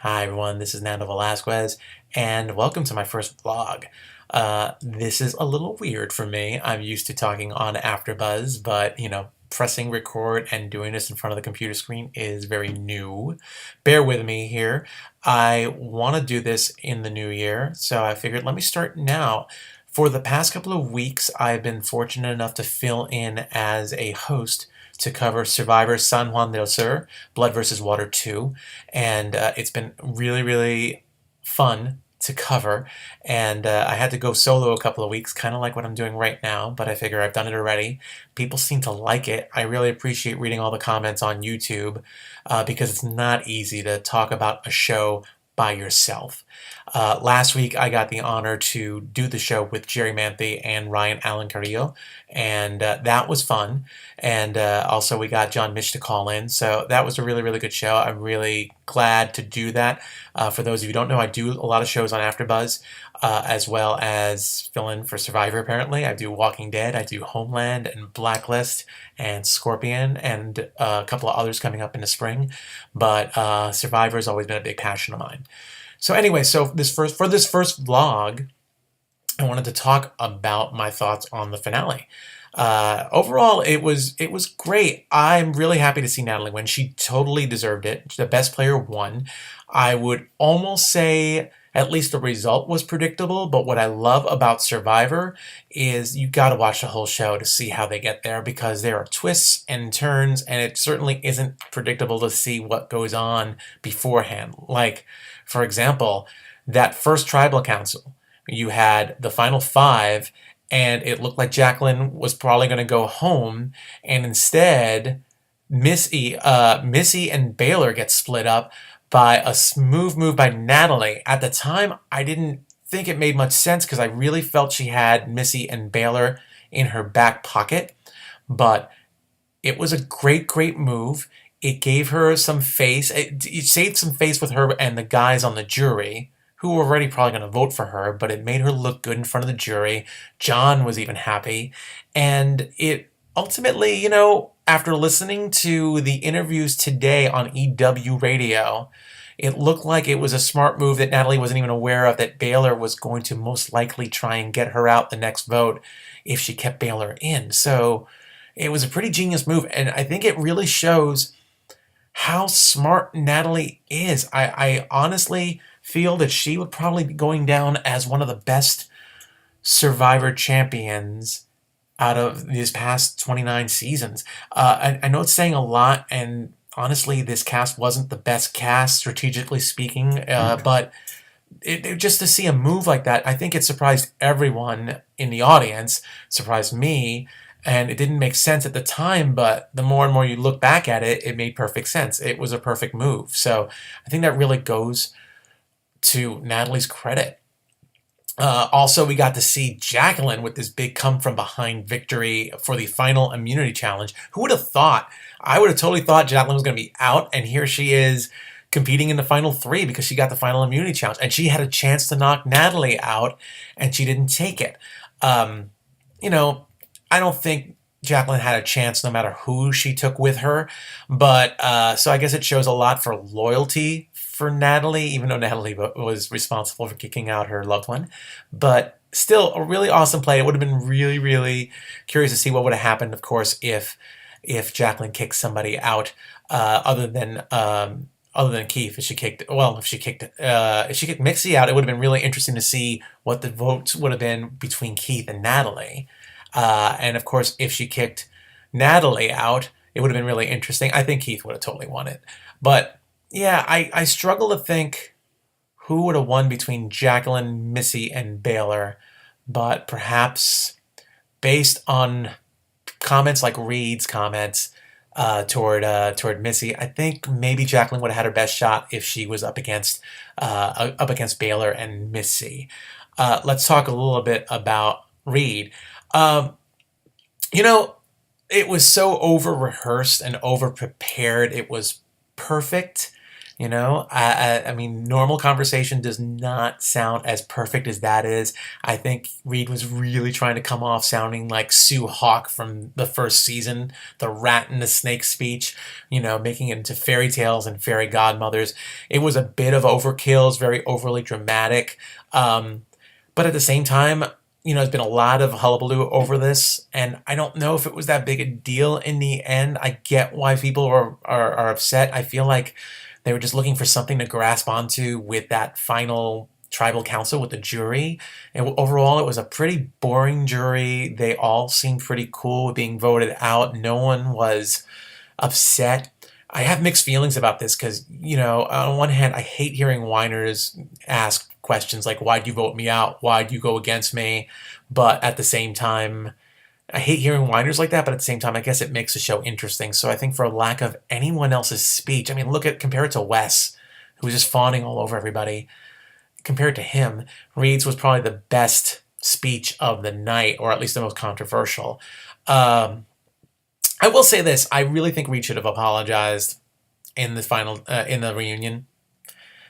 Hi everyone, this is Nando Velasquez, and welcome to my first vlog. This is a little weird for me. I'm used to talking on AfterBuzz, but pressing record and doing this in front of the computer screen is very new. Bear with me here. I want to do this in the new year, so I figured let me start now. For the past couple of weeks, I've been fortunate enough to fill in as a host to cover Survivor San Juan del Sur, Blood vs. Water 2, and it's been really, really fun to cover, and I had to go solo a couple of weeks, kind of like what I'm doing right now, but I figure I've done it already. People seem to like it. I really appreciate reading all the comments on YouTube because it's not easy to talk about a show by yourself. Last week, I got the honor to do the show with Jerry Manthe and Ryan Allen Carrillo, and that was fun. And also, we got John Mitch to call in, so that was a really, really good show. I'm really glad to do that. For those of you who don't know, I do a lot of shows on AfterBuzz, as well as fill in for Survivor, apparently. I do Walking Dead, I do Homeland, and Blacklist, and Scorpion, and a couple of others coming up in the spring. But Survivor has always been a big passion of mine. So anyway, for this first vlog, I wanted to talk about my thoughts on the finale. Overall, it was great. I'm really happy to see Natalie win. She totally deserved it. The best player won. I would almost say at least the result was predictable, but what I love about Survivor is you got to watch the whole show to see how they get there, because there are twists and turns, and it certainly isn't predictable to see what goes on beforehand. Like, for example, that first tribal council, you had the final five, and it looked like Jacqueline was probably going to go home, and instead Missy and Baylor get split up by a smooth move by Natalie. At the time, I didn't think it made much sense because I really felt she had Missy and Baylor in her back pocket, but it was a great, great move. It gave her some face. It saved some face with her and the guys on the jury, who were already probably going to vote for her, but it made her look good in front of the jury. John was even happy. And it ultimately, after listening to the interviews today on EW Radio, it looked like it was a smart move that Natalie wasn't even aware of, that Baylor was going to most likely try and get her out the next vote if she kept Baylor in. So it was a pretty genius move, and I think it really shows how smart Natalie is. I honestly feel that she would probably be going down as one of the best Survivor champions out of these past 29 seasons. I know it's saying a lot, and honestly, this cast wasn't the best cast, strategically speaking, but just to see a move like that, I think it surprised everyone in the audience, surprised me, and it didn't make sense at the time, but the more and more you look back at it, it made perfect sense. It was a perfect move. So I think that really goes to Natalie's credit. Also, we got to see Jacqueline with this big come-from-behind victory for the final immunity challenge. Who would have thought? I would have totally thought Jacqueline was going to be out, and here she is competing in the final three because she got the final immunity challenge. And she had a chance to knock Natalie out, and she didn't take it. I don't think Jacqueline had a chance no matter who she took with her. But so I guess it shows a lot for loyalty for Natalie, even though Natalie was responsible for kicking out her loved one. But still, a really awesome play. It would have been really, really curious to see what would have happened, of course, if Jacqueline kicked somebody out other than Keith. If she kicked Mixie out, it would have been really interesting to see what the votes would have been between Keith and Natalie. And of course, if she kicked Natalie out, it would have been really interesting. I think Keith would have totally won it. But yeah, I struggle to think who would have won between Jacqueline, Missy, and Baylor. But perhaps based on comments like Reed's comments toward Missy, I think maybe Jacqueline would have had her best shot if she was up against Baylor and Missy. Let's talk a little bit about Reed. It was so over-rehearsed and over-prepared. It was perfect You know, I mean, normal conversation does not sound as perfect as that is. I think Reed was really trying to come off sounding like Sue Hawk from the first season, the rat and the snake speech, you know, making it into fairy tales and fairy godmothers. It was a bit of overkill, it's very overly dramatic. Um, but at the same time, you know, there's been a lot of hullabaloo over this, and I don't know if it was that big a deal in the end. I get why people are upset. I feel like they were just looking for something to grasp onto with that final tribal council with the jury. And overall, it was a pretty boring jury. They all seemed pretty cool with being voted out. No one was upset. I have mixed feelings about this because, you know, on one hand, I hate hearing whiners ask questions like, why'd you vote me out? Why'd you go against me? But at the same time, I hate hearing whiners like that, but at the same time, I guess it makes the show interesting. So I think for lack of anyone else's speech, I mean, compare it to Wes, who was just fawning all over everybody. Compared to him, Reed's was probably the best speech of the night, or at least the most controversial. Um, I will say this: I really think Reed should have apologized in the reunion.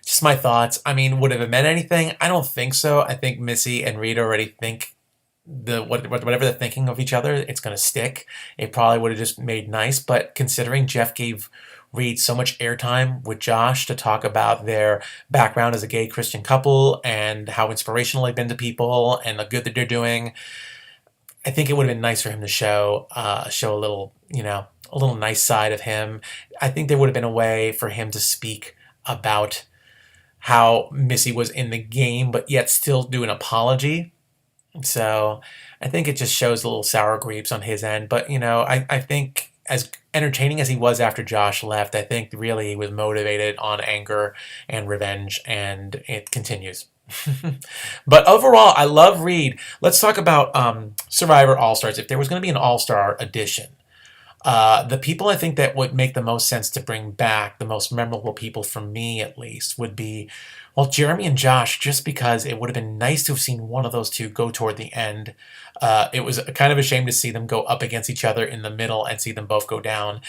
Just my thoughts. I mean, would it have meant anything? I don't think so. I think Missy and Reed already think whatever they're thinking of each other, it's gonna stick. It probably would have just made nice, but considering Jeff gave Reed so much airtime with Josh to talk about their background as a gay Christian couple and how inspirational they've been to people and the good that they're doing, I think it would have been nice for him to show a little, you know, a little nice side of him. I think there would have been a way for him to speak about how Missy was in the game, but yet still do an apology. So I think it just shows a little sour grapes on his end. But, you know, I think as entertaining as he was after Josh left, I think really he was motivated on anger and revenge, and it continues. But overall, I love Reed. Let's talk about Survivor All Stars. If there was going to be an All Star edition, the people I think that would make the most sense to bring back, the most memorable people for me at least, would be, well, Jeremy and Josh, just because it would have been nice to have seen one of those two go toward the end. It was kind of a shame to see them go up against each other in the middle and see them both go down.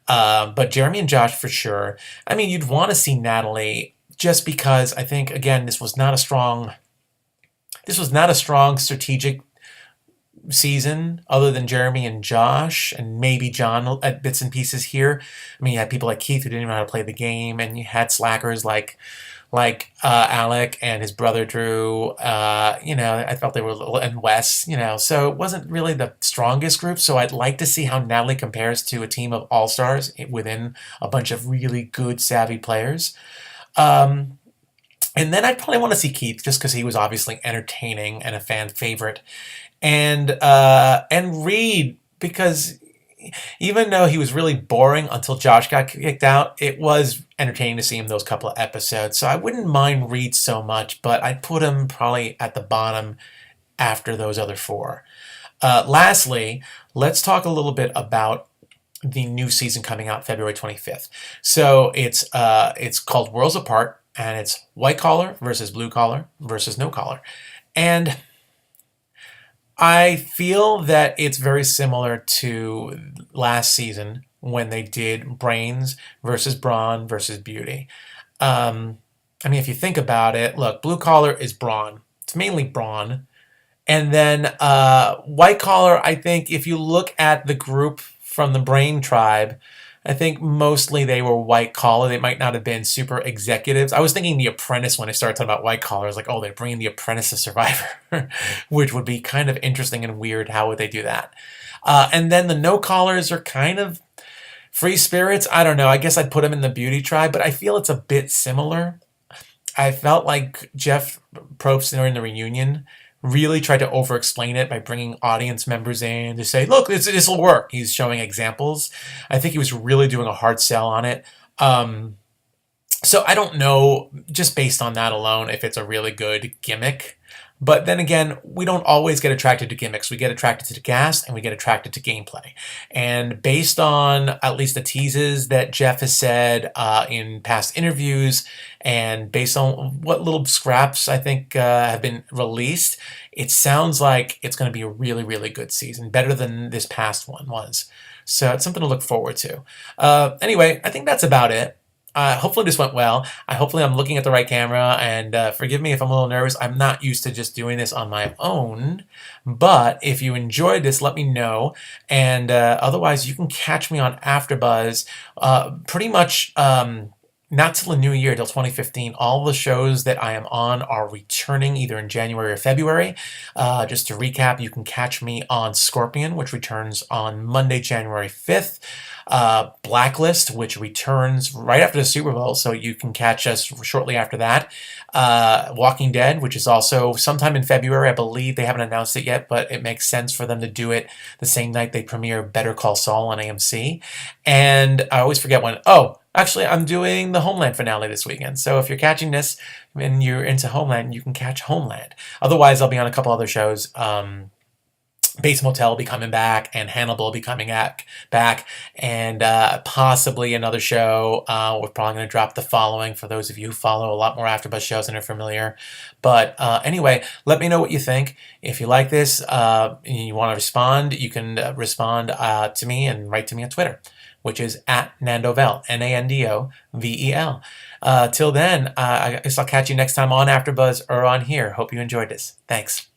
But Jeremy and Josh for sure. I mean, you'd want to see Natalie just because I think, again, this was not a strong strategic season other than Jeremy and Josh and maybe John at bits and pieces here. I mean, you had people like Keith who didn't even know how to play the game, and you had slackers like Alec and his brother Drew. You know, I felt they were, and Wes. You know, so it wasn't really the strongest group. So I'd like to see how Natalie compares to a team of all stars within a bunch of really good, savvy players. Um, and then I'd probably want to see Keith just because he was obviously entertaining and a fan favorite, and Reed because even though he was really boring until Josh got kicked out, it was entertaining to see him those couple of episodes. So I wouldn't mind Reed so much, but I'd put him probably at the bottom after those other four. Lastly, let's talk a little bit about the new season coming out February 25th. So it's called Worlds Apart, and it's white collar versus blue collar versus no collar. And I feel that it's very similar to last season when they did brains versus brawn versus beauty. I mean, if you think about it, look, blue collar is brawn. It's mainly brawn. And then white collar, I think if you look at the group from the brain tribe, I think mostly they were white collar. They might not have been super executives. I was thinking The Apprentice when I started talking about white collar. I was like, oh, they're bringing The Apprentice to Survivor, which would be kind of interesting and weird. How would they do that? And then the no collars are kind of free spirits. I don't know. I guess I'd put them in the beauty tribe, but I feel it's a bit similar. I felt like Jeff Probst during the reunion really tried to over-explain it by bringing audience members in to say, look, this will work. He's showing examples. I think he was really doing a hard sell on it. So I don't know, just based on that alone, if it's a really good gimmick. But then again, we don't always get attracted to gimmicks. We get attracted to the cast and we get attracted to gameplay. And based on at least the teases that Jeff has said in past interviews, and based on what little scraps I think have been released, it sounds like it's going to be a really, really good season, better than this past one was. So it's something to look forward to. Anyway, I think that's about it. Hopefully this went well. Hopefully I'm looking at the right camera, and forgive me if I'm a little nervous. I'm not used to just doing this on my own, but if you enjoyed this, let me know. And otherwise, you can catch me on AfterBuzz pretty much not till the new year, till 2015. All the shows that I am on are returning either in January or February. Just to recap, you can catch me on Scorpion, which returns on Monday, January 5th. Blacklist, which returns right after the Super Bowl, so you can catch us shortly after that. Walking Dead, which is also sometime in February. I believe they haven't announced it yet, but it makes sense for them to do it the same night they premiere Better Call Saul on AMC. And I always forget when. Oh, actually, I'm doing the Homeland finale this weekend. So if you're catching this and you're into Homeland, you can catch Homeland. Otherwise, I'll be on a couple other shows. Bates Motel will be coming back, and Hannibal will be coming back, and possibly another show. We're probably going to drop The Following for those of you who follow a lot more AfterBuzz shows and are familiar. But anyway, let me know what you think. If you like this and you want to respond, you can respond to me and write to me on Twitter, which is @Nandovel, Nandovel. Till then, I guess I'll catch you next time on AfterBuzz or on here. Hope you enjoyed this. Thanks.